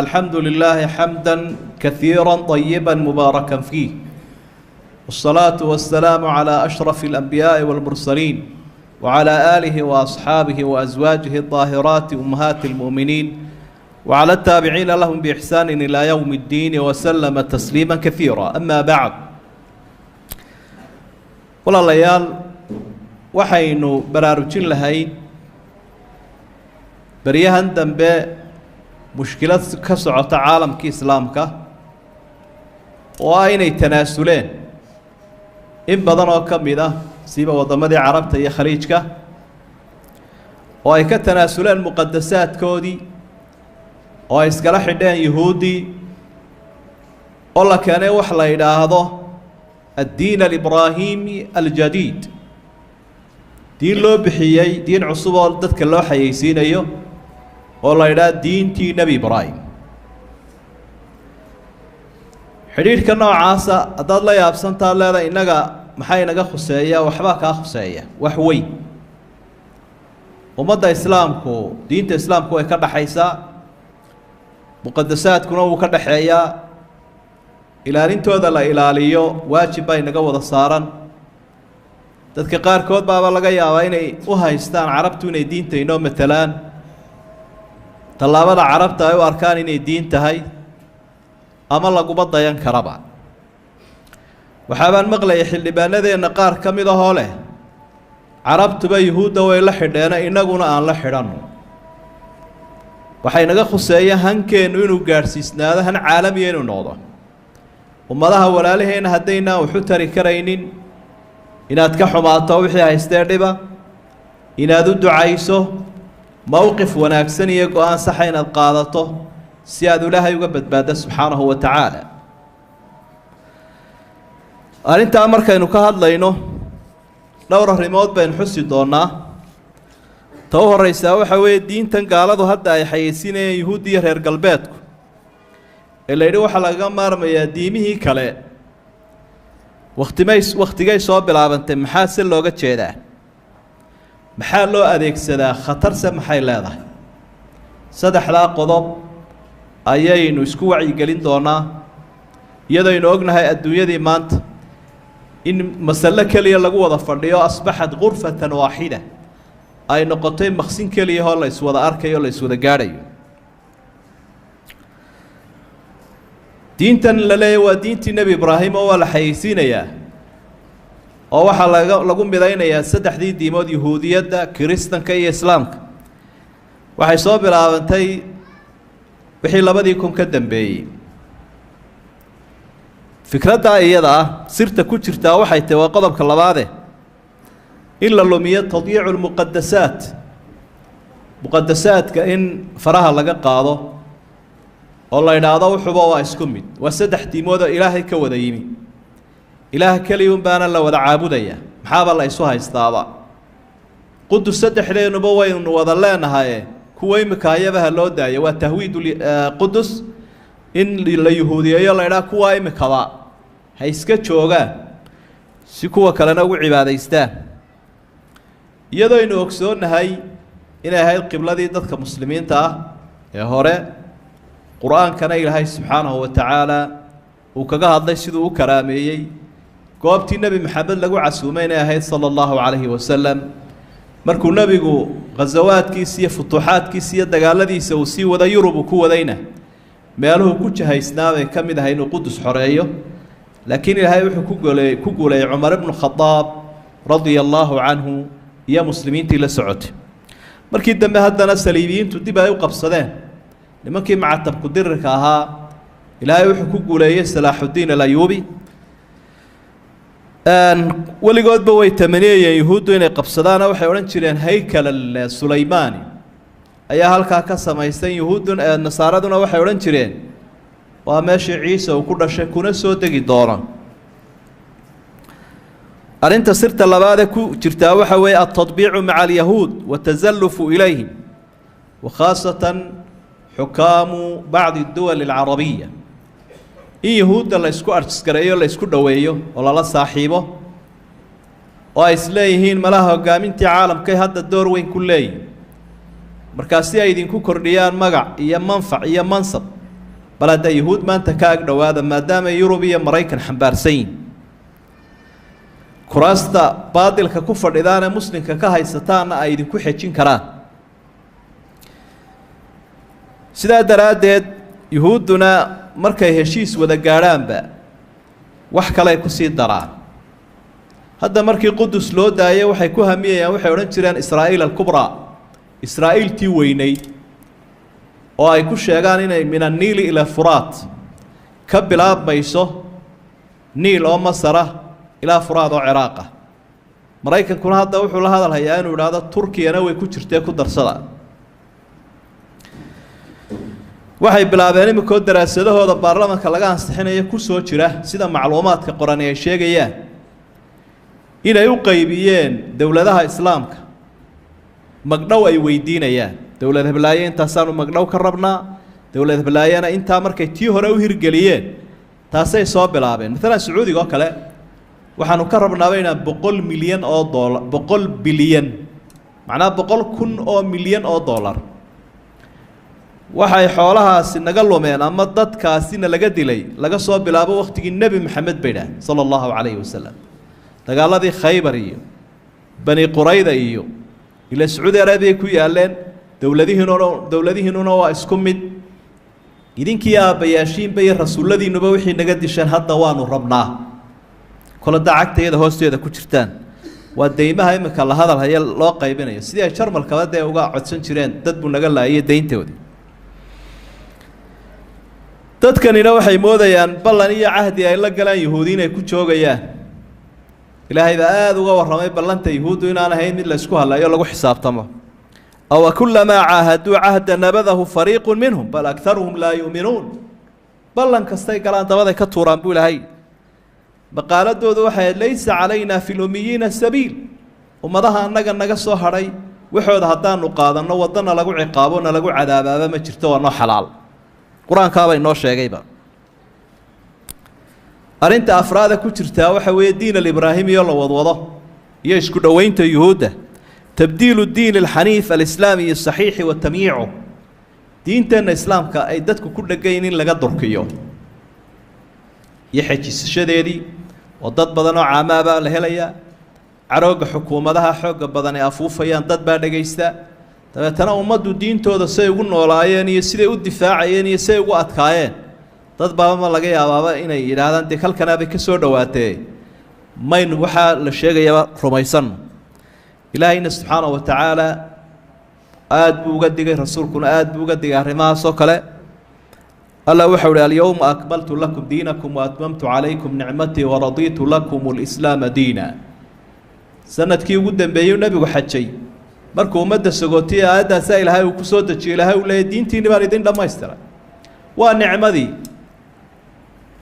الحمد لله حمدا كثيرا طيبا مباركا فيه، والصلاة والسلام على أشرف الأنبياء والمرسلين وعلى آله وأصحابه وأزواجه الطاهرات أمهات المؤمنين وعلى التابعين لهم بإحسان إلى يوم الدين وسلم تسليما كثيرا. أما بعد، walaalayaal waxaynu baraarujin lahayn baryahan dambe mushkilad ka socota caalamka islaamka oo ay inay tanaasuleen in badan oo kamid ah siiba wadamadii carabta iyo khaliijka oo ay ka tanaasuleen muqaddasaadkoodii oo ay iskala xidheen yahuudi oo la keenay wax la yiraahdo الدين الإبراهيمي الجديد، دين لو بحيي دين عصوبة ضدك الله حيسين أيوه والله لا دين تي نبي إبراهيم حديث كنا عاصا أضل الله يابسن تعالى لا إنك محي نجا خسائية وحباك خسائية وحوي ومضى إسلامكو دين إسلامكو يكرر حيسا مقدسات كنا وكرر حيا ilaalintooda la ilaaliyo waajib bay naga wada saaran. dadka qaar kood baa laga yaabaa inay u haystaan carabtu inay diinta inoo matalaan, talaabada carabta ay u arkaan inay diin tahay ama lagu dayan karaba. waxaan maqlay xildhibaanadeena qaar kamid ah oo leh carabtuba yahuuda way la xidheena inaguna aan la xidhano. waxay naga khuseeyaan hankeenu inuu gaarsiisnaado han caalami inuu noqdo. ummadaha walaalaheena haddayna wuxuu tari karaynin inaad ka xumaato wixii haystee dhiba, inaad u ducayso, mowqif wanaagsan iyo go'aan sax inaad qaadato si aad Ilaahay uga badbaado subxaanahu wa tacaala. arrintaa markaynu ka hadlayno dhowr arrimood baynu xusi doonaa. ta u horreysaa waxa weeye diintan gaaladu hadda ay xayeysinayeen yuhuud iyo reer galbeedku إلا يدو حلا جمر ميا ديمه كله وقتي صوب بالعبنت محاسن لوجت شيء محل لو أديك سدا خطر سمحي لا سدا حلا قضب أيين وسكوع يقلين دونا يدا ينوجنا هاي الدنيا دي مانت إن مسألة كلية لجوا ضفرني أصبحت غرفة واحدة أي نقطتين مخسين كلية هلا يسوى أركي ولا يسوى جاري. دينتن لله ودينت النبي إبراهيم أول حيسينيا أو حلا لقوم بدينا يا سدح دي ديمود يهودية دا كريستن كي إسلامك وحيصاب العبنتي بحيل بديكم كدم بي فكرة دا دا صرت كتشرتا وحي توقضب كلا بعده إلا اللومية تضييع مقدسات كأن فرها لقى قاضو والله إن هذا وحبا واسكمد وسدح تيمودا إلهي كودا يمي إله كليون بان الله ودا عابديا محاب الله يسوها يستعبا قدس سدح لي نبوين وظلان هاي كوي مكايبها اللودايا والتهويد قدس إن لليهودية يلا إله كوي مكوا هيسكت شوغا سكوا كلنا وعبادة يستا يدو إنو أكسون هاي إن هاي القبلة دي ضدك مسلمين تا يا هوري قرآن كان إلهي سبحانه وتعالى وكجاه الله يسدو كرامي قابت النبي محمد لقوا عسومين هاي صلى الله عليه وسلم مركو النبي غزوات كيسية فتوحات كيسية دجال الذي سوسي وذا يرب كوا دينه ما له كوتش هاي سناوي كم ده هاي نقدس حرية لكن هاي كوجولي عمر بن الخطاب رضي الله عنه يا مسلمين تلا سعود مركي الدم هذا ناس سليمين تدي بها يوقف صدام لماكي مع التبقدر كها إلهي وحكوك ولاية صلاح الدين الأيوبي ولي قد بوي تمنية يهود وين قبصدانا وحيوران شرين هيكل السليماني أيها هالكا كسا ما يستين يهود النصارى دونا وحيوران شرين وماشي عيسى وكل شكونا سوتك دورا أنت صرت لبادك جرتا وحوي التطبيع مع اليهود والتزلف إليهم وخاصة حكام بعض الدول العربية إن يهود الله يسكو أرتسكريو الله يسكو دويو والله لا صاحبه وإسليهين ملاها قامين عالم كي هذا الدور وين كلي مركاسي أيدين كو كرديان مقع إيا منفع إيا منصب bal hadda yahuud maanta ka ag dhowaada maadaama yurub iyo maraykan xambaarsan yihin kuraasta baadilka ku fadhidaan ee muslimka ka haysataanna ay idinku xejin karaan sidaa daraaddeed yuhuudduna markay heshiis wada gaadhaanba wax kale ay ku sii daraan hadda markii qudus loo daayay waxay ku hamiyayaan waxay odhan jireen israa'iil alkubraa israa'iiltii weynayd oo ay ku sheegaan inay min anniili ila furaat ka bilaabmayso niil oo masara ilaa furaad oo ciraaqa maraykankuna hadda wuxuu la hadalhayaa inuu idhaahdo turkiyana way ku jirtee ku darsada waxay bilaabeen iminkoo daraasadahooda baarlamanka laga ansixinayo ku soo jira sida macluumaadka qorani ay sheegayaan inay u qaybiyeen dowladaha islaamka magdhow ay weydiinayaan dowlad heblaaye intaasaanu magdhow ka rabnaa dowlad heblaayena intaa markay tii hore u hirgeliyeen taasay soo bilaabeen maalan sacuudiga oo kale waxaanu ka rabnaaba inaan 100 milyan oo dollar 100 bilyan macnaa 100 kun oo milyan oo dollar waxay xoolahaasi naga lumeen ama dadkaasina laga dilay laga soo bilaabo waqtigii nebi maxamed baydha sallallahu alayhi wasallam dagaaladii khaybar iyo bani qurayda iyo ila sacuudi arabiya ku yaaleen dowladihiinuna waa isku mid idinkii aabayaashiin bay rasuuladiinuba wixii naga dishan hadda waanu rabnaa kala dacagteeda hoosteeda ku jirtaan waa deymaha imika la hadal haya loo qaybinayo sidii ay jarmalkaba dee uga codsan jireen dad buu naga laayay deyntoodii dadkanina waxay moodayaan ballan iyo cahdi ay la galaan yahuudi inay ku joogayaan ilaahay baa aada uga warramay ballanta yahuuddu inaan ahayn mid la isku hadlayo lagu xisaabtamo aw kullamaa caahaduu cahda nabadahu fariiqun minhum bal aktaruhum laa yu'minuun ballan kastay galaan dabaday ka tuuraan buu ilaahay maqaaladoodu waxay laysa calaynaa fi lummiyiina sabiil ummadaha annaga naga soo hadhay waxooda haddaanu qaadanno waddana lagu ciqaabo na lagu cadaabaaba ma jirto waa noo xalaal qur-aankaabay noo sheegayba arrinta afraada ku jirtaa waxa weeye diin alibraahimiyo la wadwado iyo isku dhoweynta yuhuudda tabdiilu diin alxaniif alislaami asaxiixi wa tamyiicu diinteenna islaamka ay dadku ku dhegayn in laga durkiyo iyo xejisashadeedii oo dad badan oo caamaabaa la helayaa carooga xukuumadaha xoogga badan ay afuufayaan dad baa dhegaysta dabeetana ummaddu diintooda say ugu noolaayeen iyo siday u difaacayeen iyo siday ugu adkaayeen dad baabama laga yaabaaba inay yidhaahdaan dee halkanaabay ka soo dhowaatee maynu waxaa la sheegayaba rumaysanno ilaahayna subxaanahu wa tacaala aada buu uga digay rasuulkuna aada buu uga digay arrimahaasoo kale alla wuxuu uhi alyowma akmaltu lakum diinakum waatmamtu calaykum nicmatii waradiitu lakum alislaama diina sanadkii ugu dambeeyey nebigu xajay markuu ummadda sagootiye aayaddaasa ilaahay uu ku soo dejiyey ilaahay uu leeyay diintiinni baan idin dhammaystiray waa nicmadii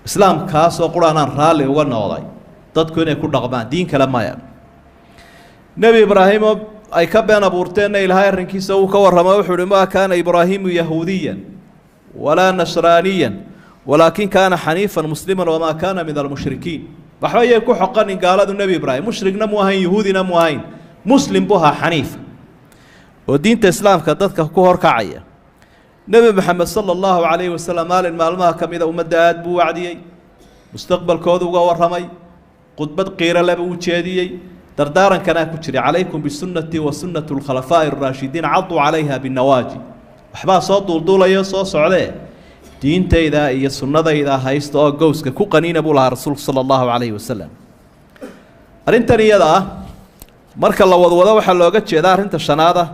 islaamkaasoo quraanaan raalli uga noqday dadku inay ku dhaqmaan diin kale maya nebi ibraahiimo ay ka been abuurteenna ilaahay arrinkiisa uu ka warramo wuxuu uhi maa kaana ibraahiimu yahuudiyan walaa nasraaniyan walaakin kaana xaniifan musliman wamaa kaana min almushrikiin waxba yay ku xoqanin gaaladu nebi ibraahim mushrigna mu ahayn yahuudina mu ahayn muslim buu ahaa xaniifa oo diinta islaamka dadka ku horkacaya nebi maxamed sala allahu calayhi wasalam maalin maalmaha ka mida ummadda aada buu wacdiyey mustaqbalkooda uga warramay khudbad qiiro leba u jeediyey dardaarankanaa ku jiray calaykum bisunnatii wa sunnati alkhalafaa'i araashidiin caduu calayha binawaaji waxbaa soo duulduulayo soo socdee diintayda iyo sunnadayda haysta oo gowska ku qaniina buu lahaa rasuulku sala allahu calayhi wasalam arrintan iyada ah marka la wadwado waxaa looga jeedaa arrinta shanaada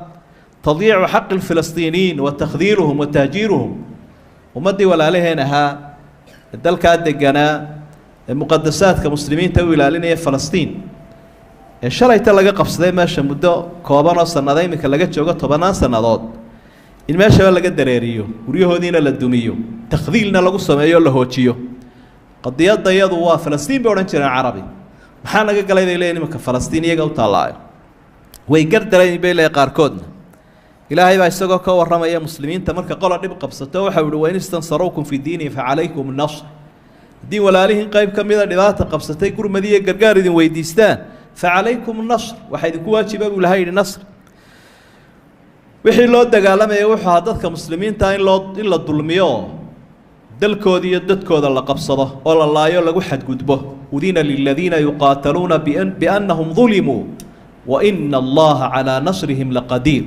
tadyiicu xaqi alfilistiiniyiin wa takhdiiluhum wa tahjiiruhum ummaddii walaalaheen ahaa ee dalkaa deganaa ee muqadasaadka muslimiinta u ilaalinaya falastiin ee shalayta laga qabsaday meesha muddo kooban oo sannado iminka laga joogo 10 sannadood in meeshaba laga dareeriyo guryahoodiina la dumiyo takhdiilna lagu sameeyo la hoojiyo qadiyadda iyadu waa falastiin bay odhan jireen carabi maxaa naga galay bay leeyihin iminka falastiin iyaga u taallaayo way gardareen bay leeyihin qaarkoodna ilaahay baa isagoo ka warramaya muslimiinta marka qola dhib qabsato waxa uu yihi wain istansaruukum fi diini facalaykum nasr haddii walaalihiin qayb ka mida dhibaata qabsatay gurmadiiyo gargaar idin weydiistaan facalaykum nasr waxaa idinku waajiba buu ilahay yidhi nasr wixii loo dagaalamayay wuxuu ahaa dadka muslimiinta in la dulmiyo dalkoodii iyo dadkooda la qabsado oo la laayo lagu xadgudbo udina liladiina yuqaataluuna biannahum dulimuu wa ina allaha calaa nasrihim laqadiir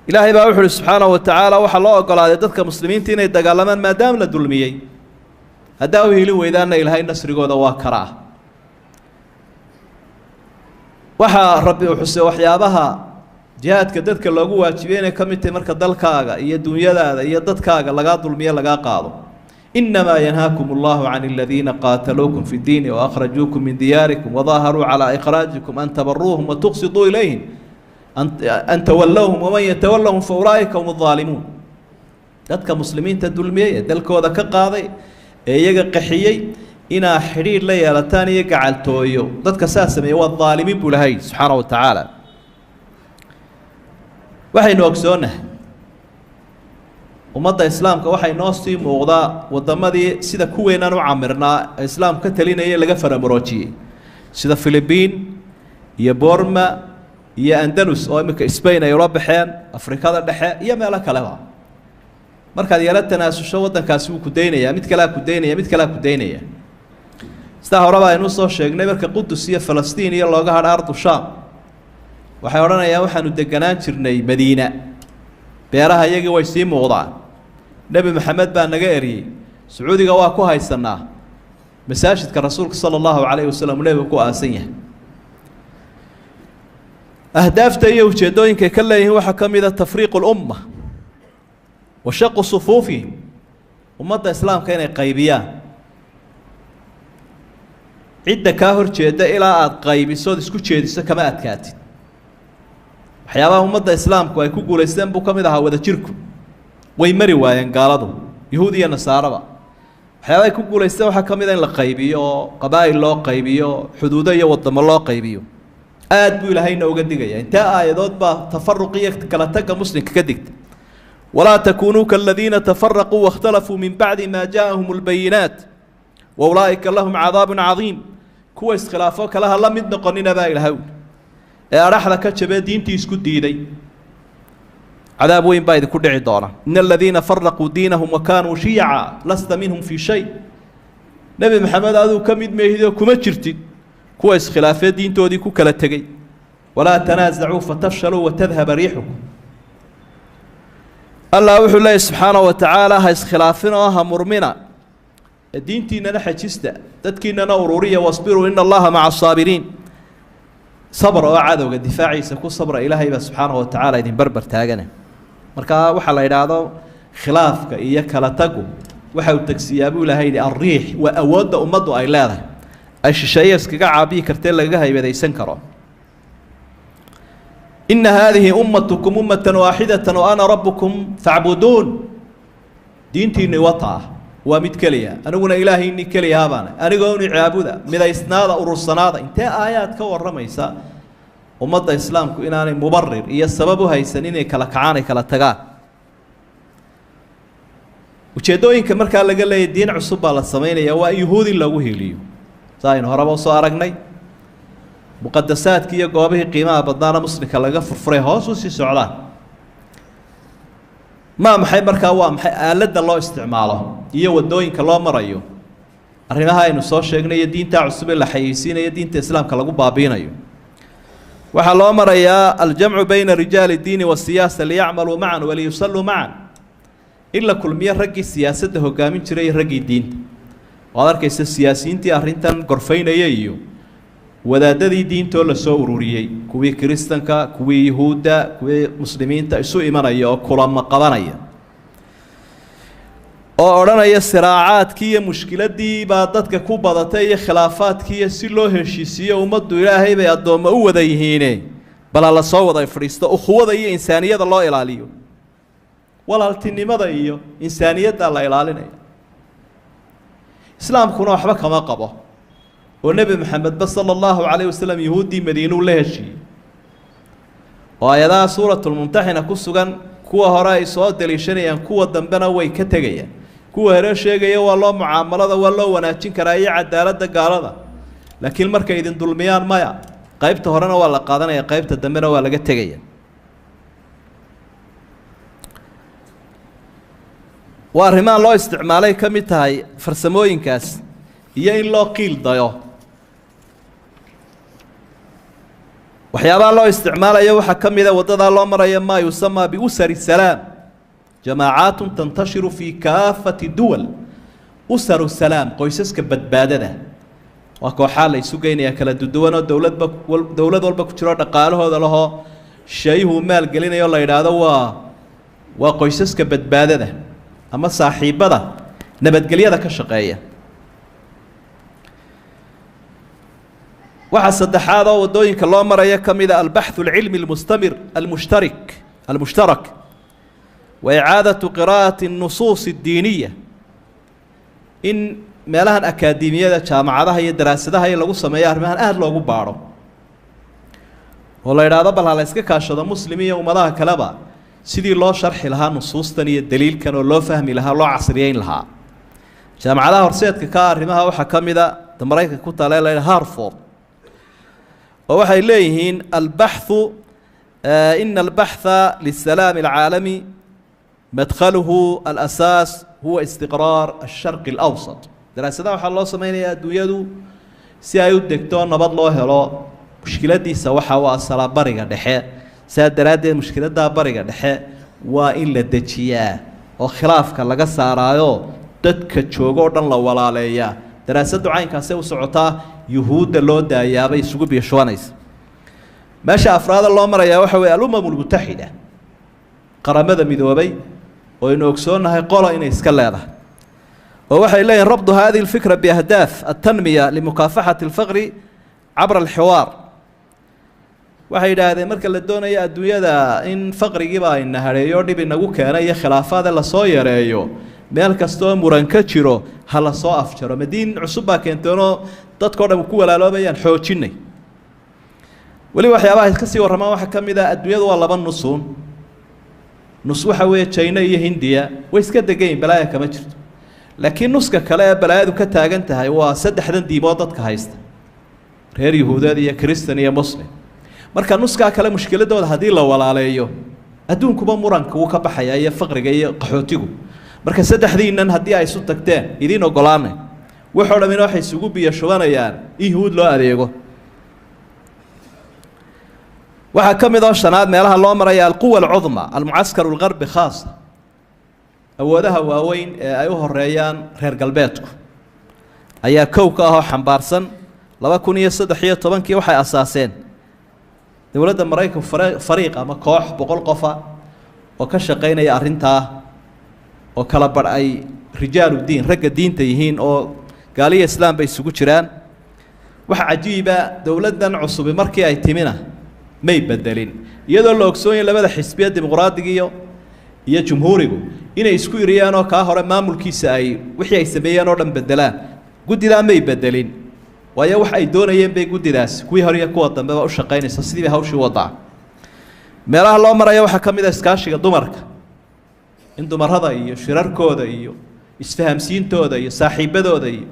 ilaahay baa wuxu uhi subxaanahu wa tacaala waxaa loo ogolaaday dadka muslimiinta inay dagaalamaan maadaama la dulmiyey haddaa u heli weydaanna ilaahay nasrigooda waa karaa waxaa rabbi uu xusay waxyaabaha jihaadka dadka loogu waajibiyey inay ka mid tahay marka dalkaaga iyo dunyadaada iyo dadkaaga lagaa dulmiyo lagaa qaado inamaa yanhaakum allahu can aladiina qaataluukum fi ddiini waakhrajuukum min diyaarikum wadaaharuu calaa ikhraajikum an tabaruuhum watuqsiduu ilayhim an tawallowhum waman yatawallahum fa ulaa'ika hum aldaalimuun dadka muslimiinta dulmiyey ee dalkooda ka qaaday ee iyaga qaxiyey inaa xidhiidh la yeelataan iyo gacaltooyo dadka saa sameeyey waa daalimiin buu lahay subxaana wa tacaala waxaynu ogsoonahay ummadda islaamka waxay noo sii muuqdaa waddamadii sida kuweynaan u camirnaa ee islaamku ka talinayay laga faramuroojiyey sida philibiin iyo borma iyo andalus oo iminka spain ay ula baxeen afrikada dhexe iyo meelo kaleba markaad yaro tanaasusho waddankaasi wuu ku daynayaa mid kalea ku daynaya mid kalea ku daynaya sidaa horeba aynu soo sheegnay marka qudus iyo falastiin iyo looga hadha ardu shaam waxay odhanayaan waxaanu deganaan jirnay madiina beeraha iyagii way sii muuqdaan nebi maxamed baa naga eriyey sacuudiga waa ku haysanaa masaajidka rasuulka sala allahu calayhi wasalam nebigu ku aasan yahay ahdaafta iyo ujeeddooyinkay ka leeyihiin waxaa ka mid a tafriiqu lumma wa shaqu sufuufihim ummadda islaamka inay qaybiyaan cidda kaa hor jeeda ilaa aada qaybisood isku jeediso kama adkaatid waxyaabaha ummadda islaamku ay ku guulaysteen buu ka mid ahaa wada jirku way mari waayeen gaaladu yahuud iyo nasaaraba waxyaabaha ay ku guulaysteen waxaa ka mid a in la qaybiyo oo qabaa'il loo qaybiyo xuduudo iyo waddamo loo qaybiyo aad buu ilaahayna uga digaya intee aayadood baa tafaruq iyo kala tagga muslimka ka digta walaa takuunuu kaaladiina tafaraquu waاkhtalafuu min bacdi maa jaaءahum اlbayinaat wa ulaa'ika lahum cadaab cadiim kuwa iskhilaafo kale ha la mid noqonina baa ilahay ee adhaxda ka jabee diintii isku diiday cadaab weyn baa idinku dhici doona ina aladiina faraquu diinahum wa kaanuu shiyaca lasta minhum fii shay nebi maxamed aduu ka mid meehidoo kuma jirtid kuwa iskhilaafee diintoodii ku kala tegey walaa tanaasacuu fatafshaluu watadhaba riixukum allah wuxuu leeyahy subxaanahu wa tacaala ha iskhilaafin oo ha murmina diintiinana xajista dadkiinana ururiya wasbiruu ina allaha maca asaabiriin sabr oo cadowga difaaciisa ku sabra ilaahay baa subxaanahu wa tacaala idin barbar taagana markaa waxaa la yidhaahdo khilaafka iyo kala tagu waxa uu tagsiyaa buu ilaahay yidhi alriix waa awoodda ummaddu ay leedahay ay shisheeye iskaga caabiyi kartee lagaga haybadaysan karo ina haadihi ummatukum ummatan waaxidatan wa ana rabbukum facbuduun diintiinni wata ah waa mid keliya aniguna ilaahayni keliyahabaana anigooni caabuda midaysnaada urursanaada intee aayaad ka warramaysa ummadda islaamku inaanay mubarir iyo sabab u haysan inay kala kacaan ay kala tagaan ujeeddooyinka markaa laga leeyahy diin cusub baa la samaynaya waa in yuhuud in lagu heliyo saa aynu horeba usoo aragnay muqadasaadkii iyo goobihii qiimaha badnaana muslimka laga furfuray hoos u sii socdaan maa maxay markaa waa maxay aaladda loo isticmaalo iyo waddooyinka loo marayo arrimaha aynu soo sheegnay iyo diintaa cusub ee la xayeysiinayo diinta islaamka lagu baabiinayo waxaa loo marayaa aljamcu bayna rijaali اdiini wasiyaasa liyacmaluu macan waliyusalluu macan in la kulmiyo raggii siyaasadda hogaamin jiray iyo raggii diinta waad arkaysa siyaasiyiintii arrintan gorfaynaya iyo wadaadadii diintoo lasoo ururiyey kuwii kiristanka kuwii yuhuudda kuwii muslimiinta isu imanaya oo kulamo qabanaya oo odhanaya siraacaadkii iyo mushkiladii baa dadka ku badatay iyo khilaafaadkii iyo si loo heshiisiiyo ummaddu ilaahay bay addoommo u wada yihiine bala la soo wada fadhiisto ukhuwada iyo insaaniyada loo ilaaliyo walaaltinimada iyo insaaniyadda la ilaalinaya islaamkuna waxba kama qabo oo nebi maxamedba sala allahu calayh wasalam yuhuuddii madiinuu la heshiiyey oo ayadaha suuratulmumtaxina ku sugan kuwa hore ay soo daliishanayaan kuwa dambena way ka tegayaan kuwa hore sheegaya waa loo mucaamalada waa loo wanaajin karaa iyo cadaaladda gaalada laakiin markay idin dulmiyaan maya qaybta horena waa la qaadanaya qaybta dambena waa laga tegaya وأرمان الله استعمالي كمتهاي فرسموين كاس iyo in loo qiil dayo waxyaabaha loo isticmaalayo waxa kamida wadada loo marayo ma yusama bi usari salaam jamaa'at tantashiru fi kaafati duwal usaru salaam qoysaska badbaadada waa kooxaha la isu geynaya kala duwan oo dawlad walba ku jiro dhaqaalahooda laho shayhu maal gelinayo la yiraahdo waa qoysaska badbaadada ama saaxiibada nabadgelyada ka shaqeeya waxa saddexaad oo wadooyinka loo marayo kamida albaxth alcilmi المشترك وإعادة قراءة النصوص الدينية إن meelahan akaademiyada jaamacadaha iyo daraasadaha ay lagu sameeyo arrimahan aad loogu baaro oo la yiraahdo bal la iska kaashado muslimiin iyo ummadaha kaleba sidii loo sharxi lahaa nusuustan iyo daliilkan oo loo fahmi lahaa loo casriyeyn lahaa jaamacadaha horseedka ka arrimaha waxa kamida Mareykanka ku taalay Harvard oo waxay leeyihiin albaxthu in albaxtha lisalaam alcaalami madkhaluhu alasas huwa istiqrar alsharq alawsat daraasadaha waxa loo sameeyaa adduunyadu si ay u degto nabad loo helo mushkiladiisa waxa waa asala bariga dhexe saadaradeed mushkilada bariga dhexe waa in la dejiyaa oo khilaafka laga saaraayo dadka joogo dhan la walaaleeyaa daraasadu caynkaas ay u socotaa yuhuudda loo daayaabay isugu biishwanaysa meesha afraada loo marayaa waxa weeye al-umamul mutaxida qaramada midoobay oo inuu ogsoonahay qolo inay iska leedahay oo waxay leeyihiin rabdu hadhihi alfikra bi ahdaaf at-tanmiya li mukafahati al-faqr abra al-hiwar waxay yiraahdeen marka la doonayo adduunyada in faqrigiiba ay nahareeyo dib inagu keenay iyo khilaafaad la soo yareeyo meel kasto muran ka jiro hala soo afjaro madiin cusub baa keentoono dadka oo dhan ku walaaloobayaan xoojinay wali waxyaabaha ka sii waramaan waxa kamida adduunyadu waa laba nusuun nus waxa weeye China iyo Hindiya way iska degayn balaaya kama jirto laakiin nuska kale ee balaayadu ka taagan tahay waa saddexdan diimood dadka haysta reer yahuudeed iyo kristan iyo muslim marka nuska kale mushkiladooda hadii la walaaleeyo adduunkuba muranka uu ka baxaya iyo faqriga iyo qaxootigu marka saddexdiinan hadii ay isu tagteen idin ogolaanay wuxuu dhamin waxay isugu biyo shubanayaan yahuud loo adeego waxa kamid ah shanaad meelaha loo maray al-quwa al-uzma al-mu'askar al-gharb khaas awoodaha waaweyn ee ay u horeeyaan reer galbeedku ayaa koow ka ah xambaarsan 2013 waxay asaaseen dawladda Mareykanka fariiq ama koox 100 qof oo ka shaqeynaya arinta oo kala bar ay rijaalu diin ragga diinta yihiin oo gaaliya islaam bay isugu jiraan waxa cajiiba dawladdan cusub markii ay timina may bedelin iyadoo la ogsoon labada xisbiya dimuqraadiga iyo jumhuurigu inay isku iriyaan oo ka hore maamulkiisa ay wixii ay sameeyeen oo dhan bedelaan gudida may bedelin waayo wax ay doonayeen bay gudidaas kuwii hore iyo kuwa dambe u shaqeynaysa sidii hawshii wadaa meelaha loo marayo waxa kamid ah iskaashiga dumarka in dumarada iyo shirarkooda iyo isfahamsiintooda iyo saaxiibadooda iyo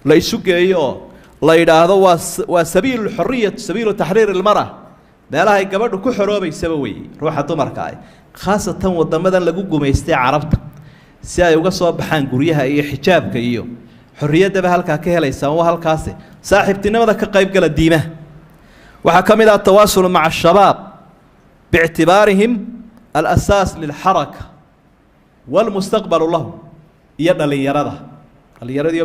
la isu geeyo la yiraahdo waa sabiil xurriyad sabiil tahriir al-mar'a meelaha ay gabadhu ku xoroobaysaba way ruuxa dumarka ay khaasatan wadamadan lagu gumeystay carabta si ay uga soo baxaan guryaha iyo xijaabka iyo xurriyadda halka ka helaysan waa halkaas saaxiibtinimada ka qayb gala diimaha waxa kamid ah tawaasul ma'a shabaab bi'tibaarihim al-asas lil-haraka wal-mustaqbal lahu iyo dhalinyarada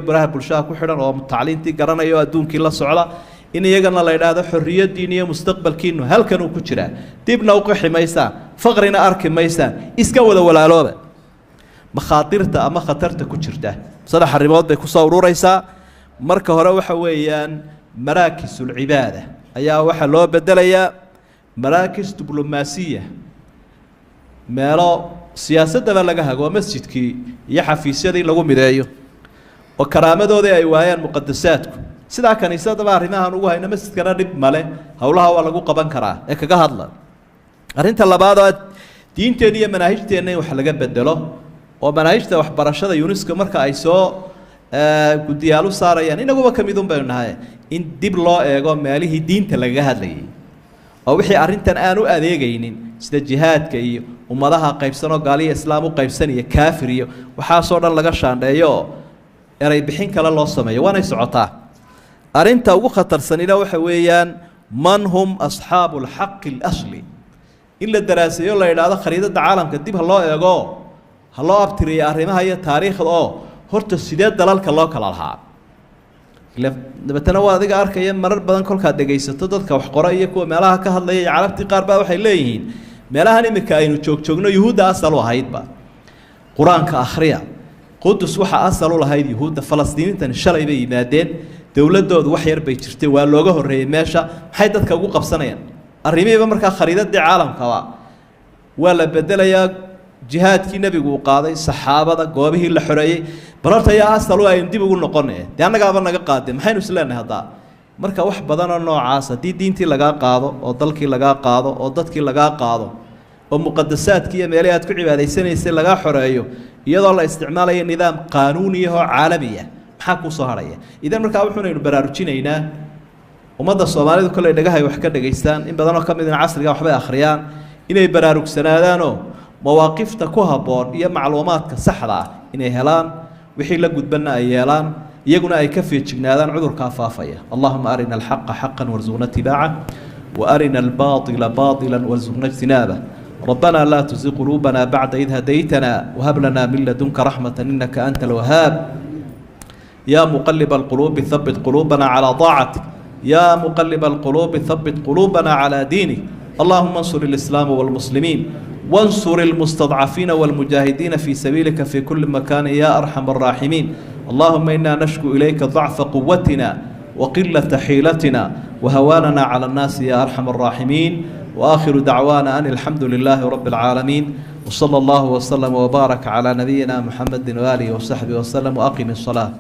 baraha bulshada ku xidhan oo tacliintii garanayo adduunkii la socda in iyagana la yiraahdo xurriyadiina iyo mustaqbalkiinu halkan uu ku jira dibna u qiimaysa faqrina arki maysa iska wada walaalooba makhaatirta ama khatarta ku jirta saddex arrimood bay ku soo ururaysaa marka hore waxa weeyaan maraakisul cibaada ayaa waxa loo bedelayaa maraakis diblomaasiya meelo siyaasadda laga hago masjidkii iyo xafiisyadii lagu mideeyo oo karaamadooda ay waayaan muqaddasaadku sida kaniisada arrimahan ugu hayna masjidkana dib male hawlaha waa lagu qaban karaa ee kaga hadla arinta labaad oo diinteena iyo manaahijteena wax laga bedelo oo manaahijta waxbarashada UNESCO marka ay soo gudiyaalu saarayaan inaguba kamidun bay nahay in dib loo eego meelihii diinta laga hadlayay oo wixii arintan aan u adeegaynin sida jihaadka iyo ummadaha qaybsanoo gaaliya islaam u qaybsanaya kaafir iyo waxaasoo dhan laga shaandheeyo oo eray bixin kale loo sameeyo waanay socotaa arrinta ugu khatarsanina waxa weeyaan man hum asxaabu alxaqi alasli in la daraaseeyo la yidhaahdo khariidadda caalamka dib ha loo eego ha loo abtiriyo arrimaha iyo taariikhda oo horta sidee dalalka loo kala lahaa dabeetana waa adiga arkaya marar badan kolkaad dhegaysato dadka wax qora iyo kuwa meelaha ka hadlaya iyo carabtii qaar baa waxay leeyihiin meelahan imika aynu joogjoogno yuhuudda asal u ahaydba qur-aanka akhriya qudus waxaa asal u lahayd yuhuudda falastiiniintani shalay bay yimaadeen dowladoodu wax yar bay jirtay waa looga horreeyey meesha maxay dadka ugu qabsanayaan arrimihiiba markaa khariidadii caalamkaba waa la bedelayaa jihaadkii nebigu uu qaaday saxaabada goobihii la xoreeyey bal horta yaa asal u aynu dib ugu noqonay dee annagaaba naga qaadeen maxaynu isleenahay haddaa marka wax badanoo noocaas haddii diintii lagaa qaado oo dalkii lagaa qaado oo dadkii lagaa qaado oo muqadasaadkii iyo meelihii aad ku cibaadaysanaysay lagaa xoreeyo iyadoo la isticmaalayo nidaam qaanuuniyahoo caalamiya maxaa kuu soo hadhaya idan markaa wuxuunaynu baraarujinaynaa ummadda soomaalidu kolley dhagahay wax ka dhegaystaan in badanoo ka midna casriga waxbay akhriyaan inay baraarugsanaadaanoo mawaaqifta ku habboon iyo macluumaadka saxda ah inay helaan wixii la gudbanna ay yeelaan iyaguna ay ka feejignaadaan cudurkaa faafaya allahuma arina alxaqa xaqan warzuqna itibaaca wa arina albaaطila baطila warzuqna ijtinaabah ربنا لا تزغ قلوبنا بعد إذ هديتنا وهب لنا من لدنك رحمة إنك أنت الوهاب يا مقلب القلوب ثبت قلوبنا على طاعتك يا مقلب القلوب ثبت قلوبنا على دينك اللهم انصر الإسلام والمسلمين وانصر المستضعفين والمجاهدين في سبيلك في كل مكان يا أرحم الراحمين اللهم إنا نشكو إليك ضعف قوتنا وقلة حيلتنا وهواننا على الناس يا أرحم الراحمين وآخر دعوانا أن الحمد لله رب العالمين وصلى الله وسلم وبارك على نبينا محمد وآله وصحبه وسلم وأقم الصلاة